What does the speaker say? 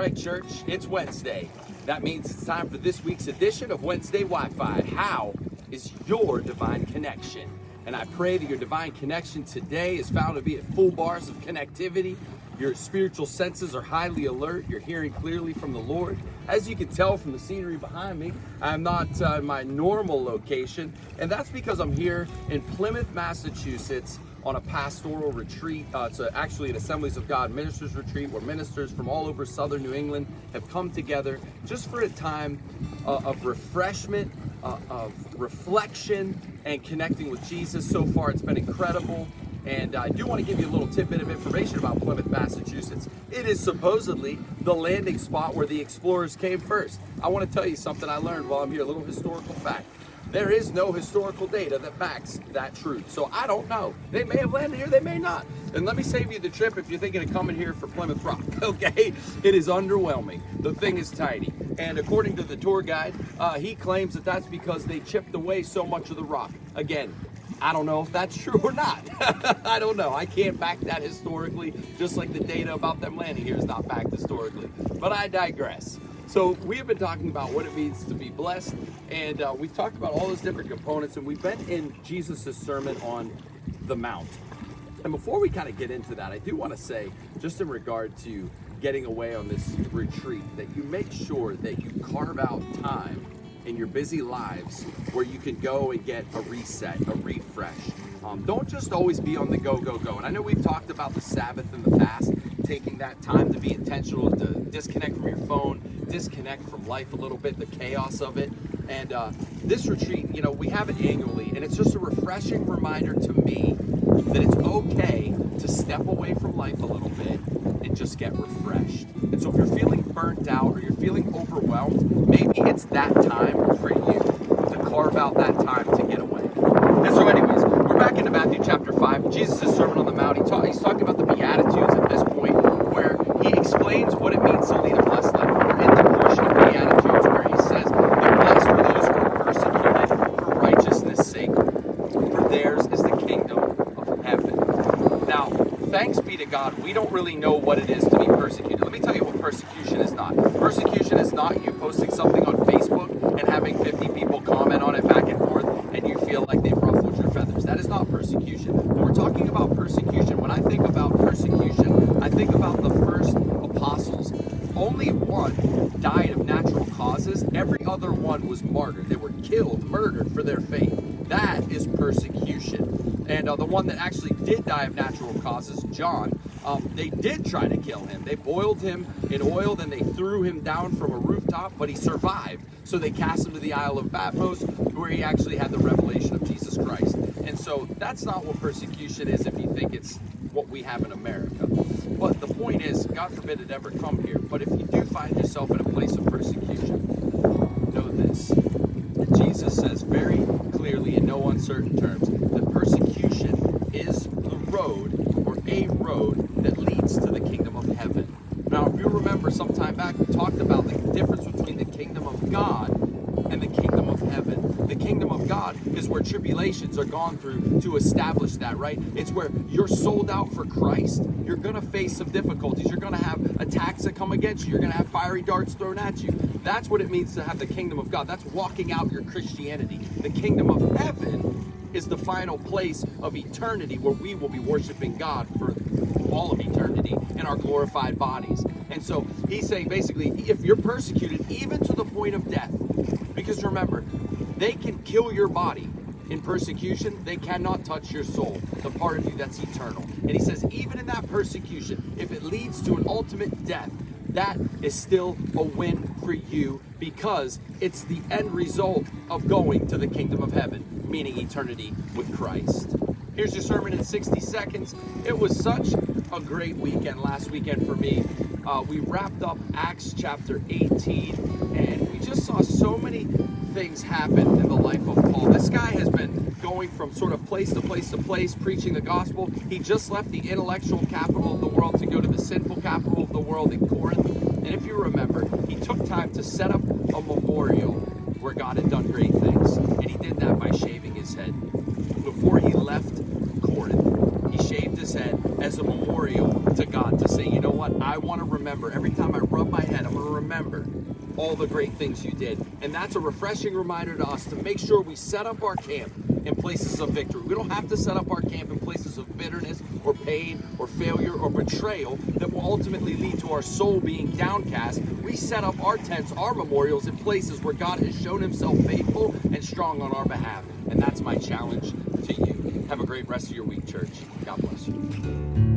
right, church, it's Wednesday. That means it's time for this week's edition of Wednesday Wi-Fi. How is your divine connection? And I pray that your divine connection today is found to be at full bars of connectivity. Your spiritual senses are highly alert. You're hearing clearly from the Lord. As you can tell from the scenery behind me, I'm not in my normal location, and that's because I'm here in Plymouth, Massachusetts, on a pastoral retreat. It's actually an Assemblies of God ministers retreat where ministers from all over southern New England have come together just for a time of refreshment, of reflection, and connecting with Jesus. So far, it's been incredible. And I do want to give you a little tidbit of information about Plymouth, Massachusetts. It is supposedly the landing spot where the explorers came first. I want to tell you something I learned while I'm here, a little historical fact. There is no historical data that backs that truth. So I don't know. They may have landed here, they may not. And let me save you the trip if you're thinking of coming here for Plymouth Rock, okay? It is underwhelming. The thing is tiny. And according to the tour guide, he claims that that's because they chipped away so much of the rock. Again, I don't know if that's true or not. I don't know. I can't back that historically, just like the data about them landing here is not backed historically. But I digress. So we have been talking about what it means to be blessed, and we've talked about all those different components, and we've been in Jesus' sermon on the Mount. And before we kind of get into that, I do want to say, just in regard to getting away on this retreat, that you make sure that you carve out time in your busy lives where you can go and get a reset, a refresh. Don't just always be on the go, go, go. And I know we've talked about the Sabbath in the past, taking that time to be intentional, to disconnect from your phone, disconnect from life a little bit, the chaos of it. And this retreat, you know, we have it annually, and it's just a refreshing reminder to me that it's okay to step away from life a little bit and just get refreshed. And so if you're feeling burnt out or you're feeling overwhelmed, maybe it's that time for you to carve out that time to get away. And so anyways, we're back into Matthew chapter 5, Jesus' Sermon on the Mount. He's talking about the Beatitudes at this point, where he explains what it means to lead a blessed life. We're in the portion of Beatitudes where he says, "The blessed are those who are persecuted for righteousness' sake, for theirs is the kingdom of heaven." Now, thanks be to God, we don't really know what it is to be persecuted. Let me tell you what persecution is not. Persecution is not you posting something on Facebook and having 50 people comment on it back and forth and you feel like they've ruffled your feathers. That is not persecution. When we're talking about persecution, when I think about persecution, I think about the first apostles. Only one died of natural causes. Every other one was martyred. They were killed, murdered for their faith. That is persecution. And the one that actually did die of natural causes, John, they did try to kill him. They boiled him in oil, then they threw him down from a rooftop, but he survived. So they cast him to the Isle of Patmos, where he actually had the revelation of Jesus Christ. And so that's not what persecution is if you think it's what we have in America. But the point is, God forbid it ever come here, but if you do find yourself in a place of persecution, know this, that Jesus says very clearly in no uncertain terms that persecution is the road, or a road, that leads to the kingdom of heaven. Now, if you remember some time back, we talked about the difference between the kingdom of God and the kingdom of heaven. The kingdom of God is where tribulations are gone through to establish that, right? It's where you're sold out for Christ. You're going to face some difficulties. You're going to have attacks that come against you. You're going to have fiery darts thrown at you. That's what it means to have the kingdom of God. That's walking out your Christianity. The kingdom of heaven is the final place of eternity where we will be worshiping God for all of eternity in our glorified bodies. And so he's saying basically, if you're persecuted even to the point of death, because remember, they can kill your body in persecution, they cannot touch your soul, the part of you that's eternal. And he says, even in that persecution, if it leads to an ultimate death, that is still a win for you because it's the end result of going to the kingdom of heaven, meaning eternity with Christ. Here's your sermon in 60 seconds. It was such a great weekend last weekend for me. We wrapped up Acts chapter 18, and we just saw so many things happen in the life of Paul. This guy has been going from sort of place to place to place, preaching the gospel. He just left the intellectual capital of the world to go to the sinful capital of the world in Corinth. And if you remember, he took time to set up a memorial where God had done great things. And he did that by shaving his head. Before he left Corinth, he shaved his head as a memorial to God to say, you know what, I want to remember, every time I rub my head, I'm going to remember all the great things you did. And that's a refreshing reminder to us to make sure we set up our camp in places of victory. We don't have to set up our camp in places of bitterness or pain or failure or betrayal that will ultimately lead to our soul being downcast. We set up our tents, our memorials in places where God has shown himself faithful and strong on our behalf. And that's my challenge to you. Have a great rest of your week, church. God bless you.